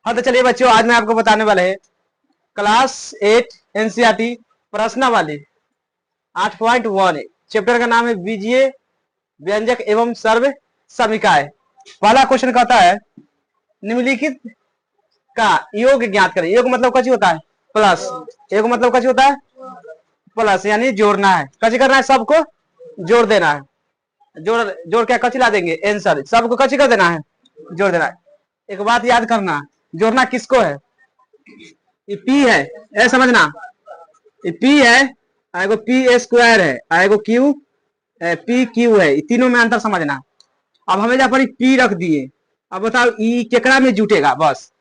हाँ तो चलिए बच्चों, आज मैं आपको बताने वाला है क्लास 8 एनसीईआरटी प्रश्नावली 8.1 चैप्टर का नाम है बीजीय व्यंजक एवं सर्व समीकाएं। पहला क्वेश्चन कहता है निम्नलिखित का योग ज्ञात करें। योग मतलब कची होता है प्लस, योग मतलब कची होता है प्लस, यानी जोड़ना है, कची करना है, सबको जोड़ देना है। जोड़ क्या कची ला देंगे आंसर, सबको कची कर देना है, जोड़ देना है। एक बात याद करना, जोड़ना किसको है, ये पी है, ऐसा समझना, ये पी है, आएगो पी स्क्वायर है, आएगो क्यू पी क्यू है, तीनों में अंतर समझना। अब हमें जहाँ पर पी रख दिए, अब बताओ ई केकड़ा में जुटेगा, बस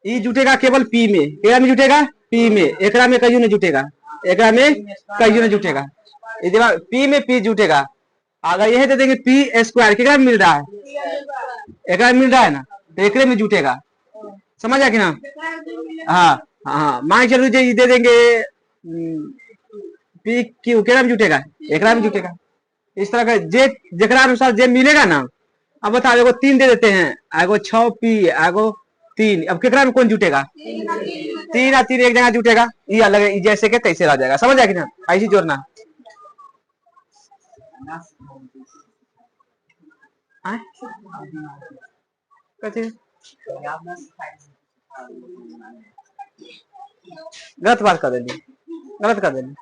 ई जुटेगा केवल पी में, केकड़ा में जुटेगा पी में, एकड़ा में कईयों नहीं जुटेगा, एकड़ा में कईयों नहीं जुटेगा, पी में पी जुटेगा। अगर यह दे देंगे पी स्क्वायर, केकड़ा में मिल रहा है, एकड़ा में मिल रहा है ना, तो एकड़े में जुटेगा, समझ आ कि ना। हाँ हाँ, मान चलो दे देंगे पी क्यू, केकड़ा में जुटेगा, एकड़ा में जुटेगा। इस तरह का जे जेकरा अनुसार जे मिलेगा ना। अब बताओ एगो 3 दे देते हैं, एगो 6 पी, एगो 3, अब केकरा में कौन जुटेगा, 3 और 3 एक जगह जुटेगा, ये अलग है, जैसे के तैसे रह जाएगा, समझ आ कि ना। ऐसी जोड़ना गलत बात कर देनी, गलत कर देनी।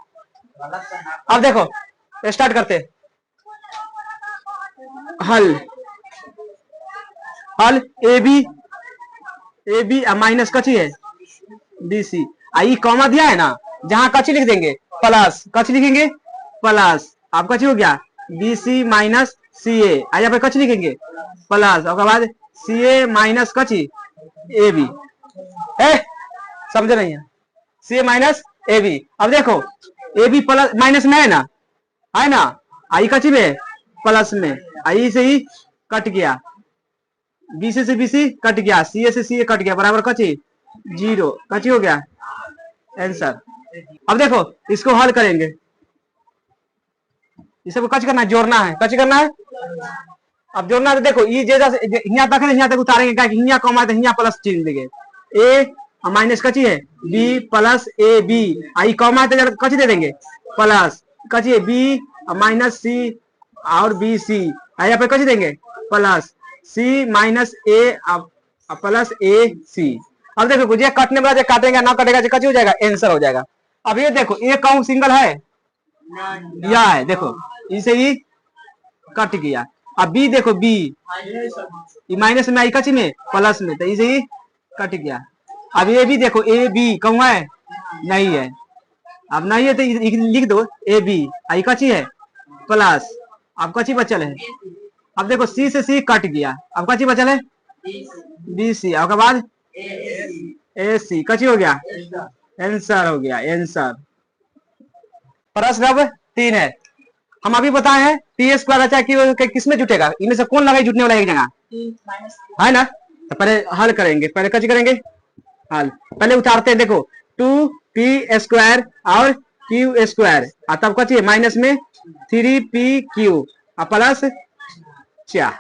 अब देखो स्टार्ट करते, हल हल ए बी माइनस कची है बी सी, आई कॉमा दिया है ना, जहां कची लिख देंगे प्लस, कची लिखेंगे प्लस, आप कची हो गया बी सी माइनस सी ए, आज यहाँ पे कची लिखेंगे प्लस, उसके बाद सी ए माइनस कची ए बी, समझे नहीं है, सी ए माइनस ए बी। अब देखो ए बी प्लस माइनस में है ना, आई कची में प्लस में, आई से ही कट गया, बी से बी सी कट गया, सी ए से सी ए कट गया, बराबर कची 0, कची हो गया आंसर। अब देखो इसको हल करेंगे, इसे कच करना है, जोड़ना है, कच करना है। अब जोड़ना है, देखो ये जैसा यहाँ तक है, यहाँ तक उतारेंगे, यहाँ कॉमा है, यहाँ प्लस चिन्ह देंगे, ए माइनस कची है बी प्लस ए बी, आई कॉमा है तो कची दे देंगे प्लस, कची है बी माइनस सी और बी सी, यहाँ पे कची देंगे प्लस सी माइनस ए प्लस ए सी। अब देखो मुझे कटने वाला काटेगा ना कटेगा कची हो जाएगा आंसर हो जाएगा। अब ये देखो ये कौन सिंगल है, या है, देखो इसे ही कट गया। अब बी देखो बी माइनस में आई कची में प्लस में, तो इसे ही कट गया। अब ये भी देखो ए बी कौन है, नहीं है, अब नहीं है तो लिख दो ए बी, आई कची है प्लस, अब कची बचल है। अब देखो सी से सी कट गया, अब कची बचल है बी सी, उसके बाद ए सी, कची हो गया आंसर हो गया आंसर। प्रश्न अब 3 है, हम अभी बताए हैं टी स्क्वायर अच्छा कि किसमें जुटेगा, इनमें से कौन लगा जुटने वाला एक जगह है ना। तो पहले हल करेंगे, पहले कची करेंगे हल, पहले उतारते हैं, देखो 2p स्क्वायर और क्यू स्क्वायर, तब कची है माइनस में 3p क्यू प्लस 4,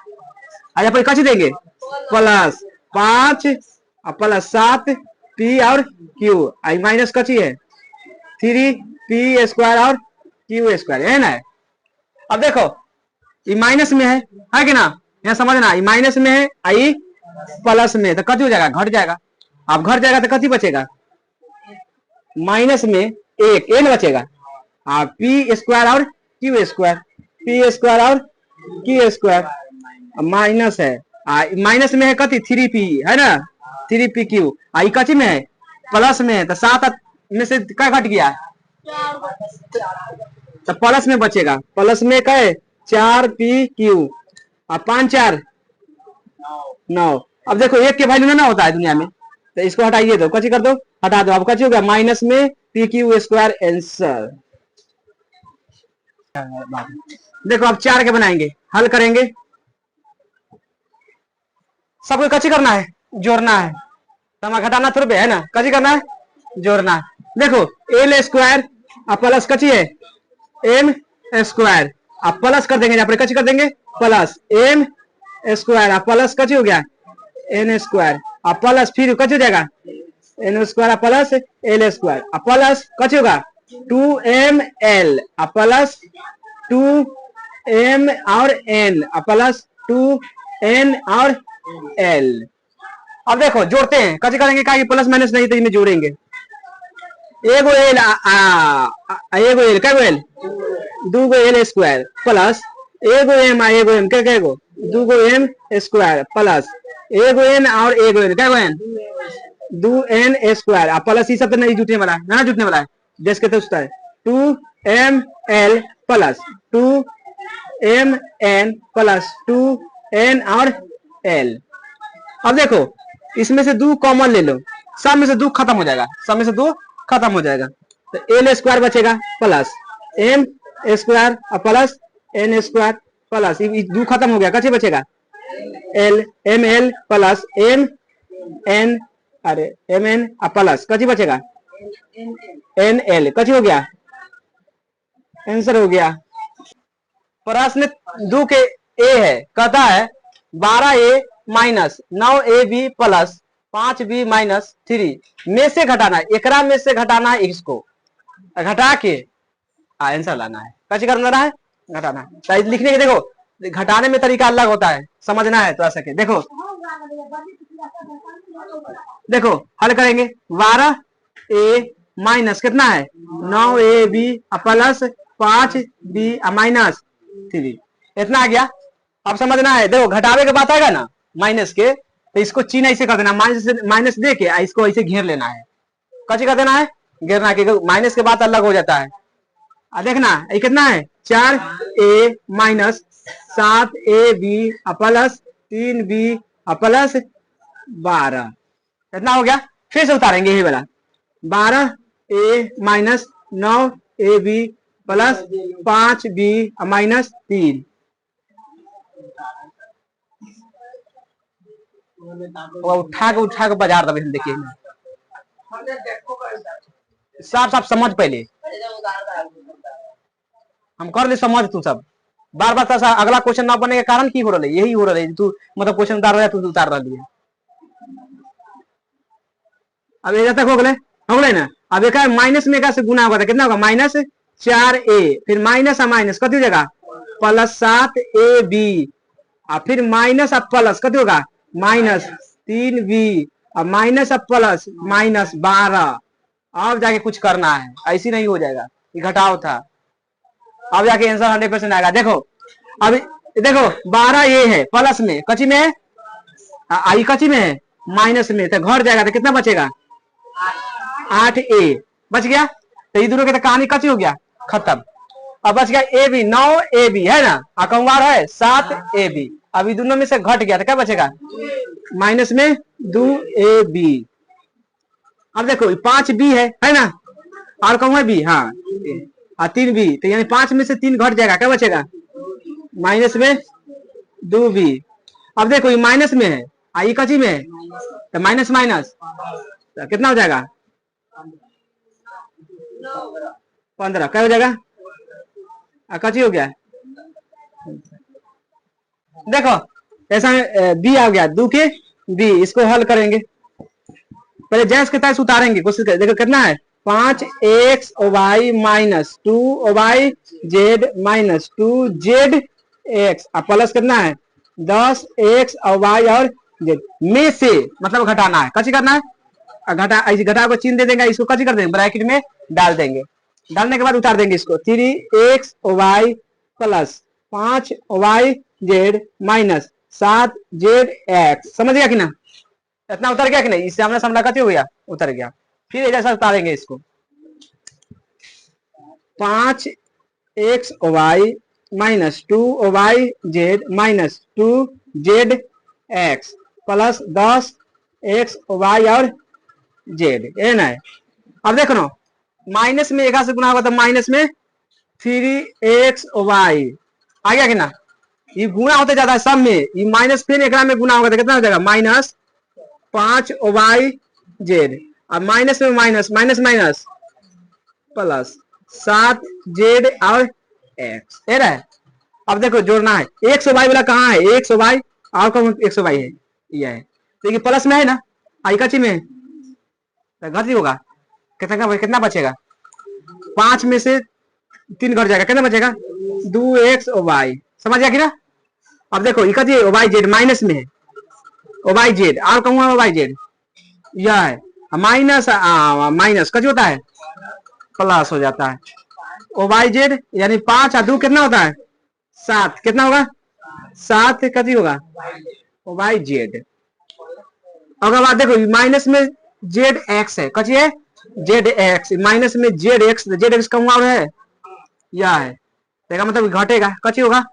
आज पर कची देंगे प्लस 5 प्लस 7 p और q, आई माइनस कची है 3p स्क्वायर और क्यू स्क्वायर, है ना। अब देखो ये माइनस में है कि ना, यहाँ समझना, ये माइनस में है, आई प्लस में, तो कची हो जाएगा घट जाएगा। अब घट जाएगा तो कची बचेगा माइनस में एक n बचेगा, पी स्क्वायर और क्यू स्क्वायर, पी स्क्वायर और क्यू स्क्वायर माइनस है, माइनस में है कति 3p है ना, 3p क्यू, आई कची में है प्लस में है, तो 7 में से क्या घट गया तो प्लस में बचेगा, प्लस में क्या है 4p क्यू, 5 4 9। अब देखो एक के वैल्यू ना होता है दुनिया में, तो इसको हटाइए दो, कची कर दो, हटा दो, अब कची हो गया माइनस में पी क्यू स्क्वायर आंसर। देखो अब 4 के बनाएंगे, हल करेंगे, सबको कची करना है जोड़ना है, तो घटाना थोड़े है ना, कची करना है जोड़ना है। देखो एल स्क्वायर प्लस कची है एम स्क्वायर, आप प्लस कर देंगे, यहाँ पर कची कर देंगे प्लस एम स्क्वायर प्लस कची हो गया एन स्क्वायर और प्लस फिर कच हो जाएगा N square plus L square plus कच होगा 2ml प्लस 2m और n प्लस 2n और l। अब देखो जोड़ते हैं, कैसे करेंगे, क्या प्लस माइनस नहीं तो इनमें जोड़ेंगे। एगो एल एगो एल क्या एल दूगो एल स्क्वायर प्लस एगो एम क्या एगो दूगो एम स्क्वायर प्लस एगो एन और एगो एन क्या एन 2n स्क्वायर प्लस ये सब तो नहीं जुटने वाला है ना, जुटने वाला है देश के तो है 2ml plus 2mn plus 2n और l। अब देखो इसमें से 2 कॉमन ले लो, सब में से 2 खत्म हो जाएगा, सब में से 2 खत्म हो जाएगा तो एल स्क्वायर बचेगा plus M square plus N square plus 2 खत्म हो गया, कैसे बचेगा L M L plus M N अरे एम एन प्लस कची बचेगा एन एल कची हो गया, आंसर हो गया। प्रश्न 2 के ए है, कहता है 12a minus 9ab plus 5b minus 3 में से घटाना है, एकरा में से घटाना है, इसको घटा के आंसर लाना है, कैसे करना है घटाना है। लिखने के देखो घटाने में तरीका अलग होता है, समझना है थोड़ा सा के देखो देखो हल करेंगे 12a माइनस कितना है 9ab प्लस 5b माइनस 3 इतना आ गया। अब समझना है, देखो घटावे के बात आएगा ना माइनस के तो इसको चिन्ह ऐसे कर देना, माइनस दे के इसको ऐसे घेर लेना है, कैसे कर देना है घेरना के, माइनस के बाद अलग हो जाता है। देखना ये कितना है 4a minus 7ab plus 3b plus 12 इतना हो गया। फिर से उतारेंगे यही वाला 12a minus 9ab plus 5b minus 3 उठा के बाजार दबे देखिए साफ साफ समझ, पहले हम कर ले समझ, तू सब बार बार ऐसा अगला क्वेश्चन ना बनने के कारण की हो रहा है, यही हो रहा है तू मतलब क्वेश्चन उतार रहा है तू उतार रहा है। अब ये तक हो गए ना। अब एक माइनस में का से गुना होगा तो कितना होगा माइनस 4a फिर माइनस माइनस कती हो जाएगा प्लस 7ab और फिर माइनस प्लस कती होगा माइनस 3b और माइनस प्लस माइनस 12। अब जाके कुछ करना है, ऐसी नहीं हो जाएगा, ये घटाव था। अब जाके आंसर 100% आएगा। देखो अब देखो 12 ये है प्लस में, कची में है आई कची में है माइनस में, तो घर जाएगा तो कितना बचेगा 8a बच गया। तो ये दोनों की तो कहानी कची हो गया खत्म। अब बच गया ए बी 9ab है ना, अकंवार है 7ab। अब ये दोनों में से घट गया तो क्या बचेगा माइनस में 2ab। अब देखो 5b है ना, और कहूंगा b हाँ 3b, तो यानी 5 में से 3 घट जाएगा, क्या बचेगा माइनस में 2b। अब देखो ये माइनस में है आई कची में है तो माइनस माइनस तो कितना हो जाएगा 15 क्या हो जाएगा कची हो गया। देखो ऐसा बी आ गया 2 के बी, इसको हल करेंगे पहले जैस के तैस उतारेंगे, कोशिश करें। देखो कितना है 5x y minus 2y z minus 2z x plus कितना है 10x y और z में से मतलब घटाना है, कैसे करना है घटा ऐसे घटा को चिन्ह दे देंगे, इसको कैसे कर देंगे ब्रैकेट में डाल देंगे, डालने के बाद उतार देंगे इसको 3x y plus 5y z minus 7z x। समझ गया कि ना, इतना उतर गया कि नहीं, इससे हमने सामना कती हो गया उतर गया। फिर जैसा उतारेंगे इसको 5x y minus 2y z minus 2z x plus 10x y और z ये ना है। अब देखो ना माइनस में 1 से गुना होगा तो माइनस में 3x y आ गया कि ना, ये गुना होते जाता है सब में, ये माइनस फिर 1 में गुना होगा तो कितना हो जाएगा माइनस 5y z और माइनस में minus minus minus plus 7z और x ये रहा है। अब देखो जोड़ना है 100y वाला कहाँ है 100y और कौन 100y है ये है, तो ये प्लस में है ना, आई का चीज में है, तो घट ही होगा। कितना बचेगा, 5 में से 3 घट जाएगा, कितना बचेगा 2x वाई, समझ गया कि ना। अब देखो इका जी वाई जेड माइनस में है, वाई जेड और कहूंगा वाई जेड यह है माइनस, माइनस कच होता है प्लस हो जाता है, ओ वाई जेड यानी 5 और 2 कितना होता है 7, कितना होगा 7 कची होगा ओ वाई जेड। अगर बात देखो माइनस में जेड एक्स है, कची है जेड एक्स, माइनस में जेड एक्स कहूंगा और है यह है, देखा मतलब घटेगा, कची होगा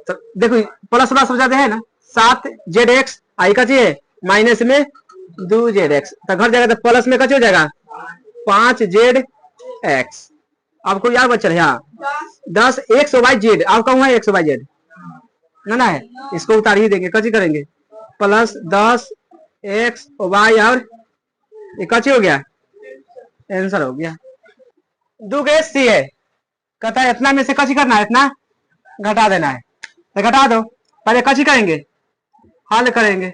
तो देखो प्लस प्लस हो जाते हैं ना, 7 जेड एक्स आई का चाहिए माइनस में 2 जेड एक्स, तो घर जाएगा तो प्लस में कच हो जाएगा 5 जेड एक्स। अब कोई यार बच्चा है यहाँ 10 एक्स वाई जेड, अब कहूंगा एक्स वाई जेड ना है, इसको उतार ही देंगे, कची करेंगे प्लस 10 एक्स वाई और ये कची हो गया, आंसर हो गया। दो के सी है, कहता है इतना में से कची करना है, इतना घटा देना है, तो घटा दो, पहले कची करेंगे हल करेंगे।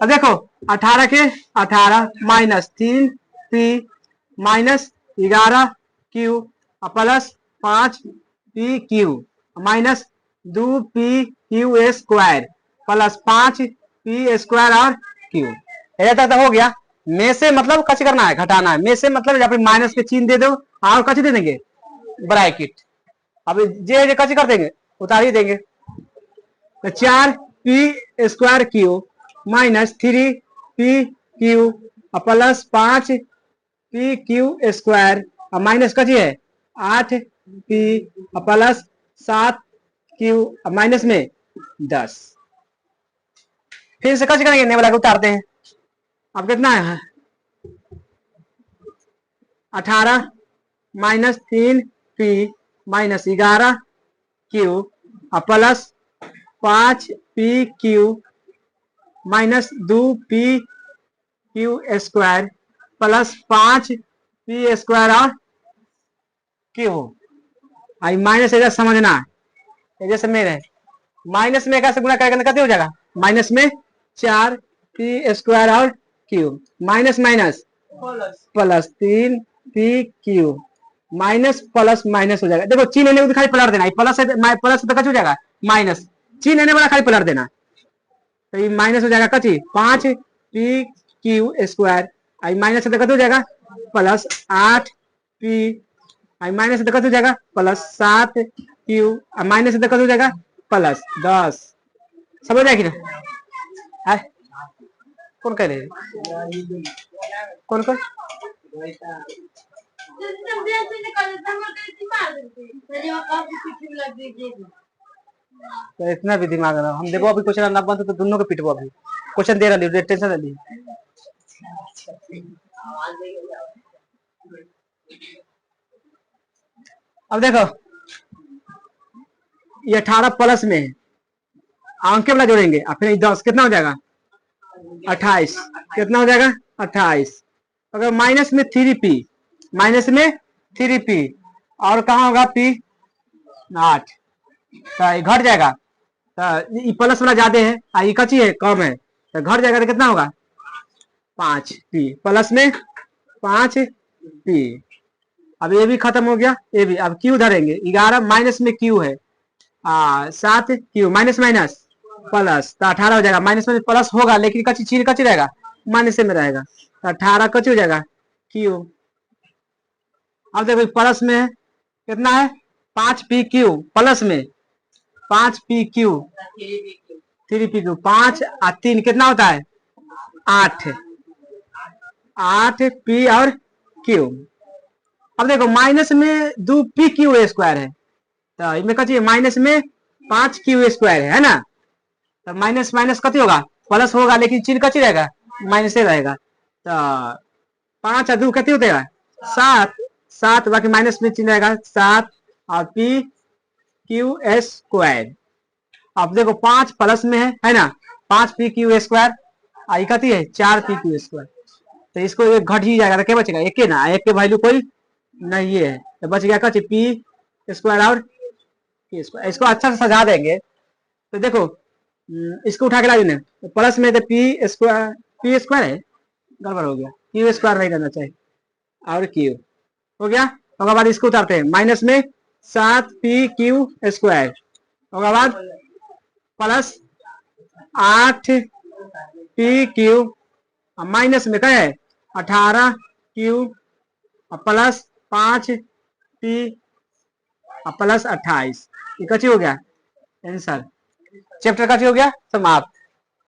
अब देखो 18 के 18 minus 3 P minus 11 Q plus 5 P Q minus 2 P Q square plus 5 P square और क्यू, ऐसा तो हो गया। में से मतलब कच करना है घटाना है, में से मतलब यहाँ पे माइनस के चिन्ह दे दो और कच दे देंगे ब्रैकेट, अब जे कच कर देंगे उतार ही देंगे, तो 4 P square Q minus 3 P Q plus 5 P Q square minus कची है 8 पी प्लस 7 क्यू माइनस में 10, फिर से कच करेंगे वाला को उतारते हैं। अब कितना है 18 minus 3 P minus 11 Q plus 5 P Q minus 2 P Q square plus 5 P square और क्यू, आई माइनस इधर समझना है, जैसे मेरे माइनस में कैसे गुणा करेंगे कितने हो जाएगा माइनस में 4 पी स्क्वायर और Q minus minus plus 3 P Q minus plus minus हो जाएगा। देखो चिन्ह लेने को खाली पलट देना, प्लस है प्लस तो कच हो जाएगा माइनस, चिन्ह लेने वाला खाली पलट देना, तो ये माइनस हो जाएगा कची 5 पी क्यू स्क्वायर, आई माइनस से कच हो जाएगा प्लस 8 पी, आई माइनस से कच हो जाएगा प्लस 7 क्यू माइनस से कच हो जाएगा प्लस 10, समझ जाएगी ना। कौन कह रहे कौन कौन तो इतना भी दिमाग ना हम देखो, अभी क्वेश्चन ना बनते तो दोनों को पिटबो, अभी क्वेश्चन दे रहा टेंशन नहीं। अब देखो ये 18 प्लस में है, अंक वाला जोड़ेंगे और फिर 10 कितना हो जाएगा 28, कितना हो जाएगा 28, अगर माइनस में 3 पी माइनस में 3 पी और कहाँ होगा पी 8, तो घट जाएगा, तो प्लस वाला ज्यादा है आई कची है कम है, तो घट जाएगा तो कितना होगा 5 पी प्लस में 5 पी। अब ये भी खत्म हो गया, ये भी, अब क्यू धरेंगे 11 माइनस में क्यू है 7 क्यू माइनस माइनस प्लस, तो 18 हो जाएगा, माइनस में प्लस होगा लेकिन कची चीज कची रहेगा माइनस में रहेगा, तो 18 कची हो जाएगा क्यू। अब देखो प्लस में कितना है 5 पी क्यू प्लस में 5 पी क्यू 3 पी क्यू 5 और 3 कितना होता है 8 पी और क्यू। अब देखो माइनस में 2 पी क्यू स्क्वायर है, तो इसमें कची माइनस में 5 क्यू स्क्वायर है ना, तो माइनस माइनस कति होगा प्लस होगा लेकिन चिन्ह कची रहेगा माइनस से रहेगा, तो 5 और 2 कति होते हैं 7 बाकी माइनस में चिन्ह रहेगा 7 और पी क्यू स्क्वायर। अब देखो 5 प्लस में है ना 5 पी क्यू स्क्वायर आई कति है 4 पी क्यू स्क्वायर, तो इसको एक घट ही जाएगा, तो क्या बचेगा एक ना, एक के वैल्यू कोई नहीं है, तो बच गया कची पी स्क्वायर और पी स्क्वायर। इसको अच्छा से सजा देंगे तो देखो इसको उठा के ला देना, तो प्लस में तो पी स्क्वायर है, गड़बड़ हो गया, क्यू स्क्वायर नहीं करना चाहिए, और क्यू हो गया। उसके बाद इसको उतारते हैं, माइनस में 7p स्क्वायर, उसके बाद प्लस 8p, माइनस में क्या है 18q, प्लस 5p प्लस 28, ये कची हो गया आंसर, चैप्टर का हो गया समाप्त।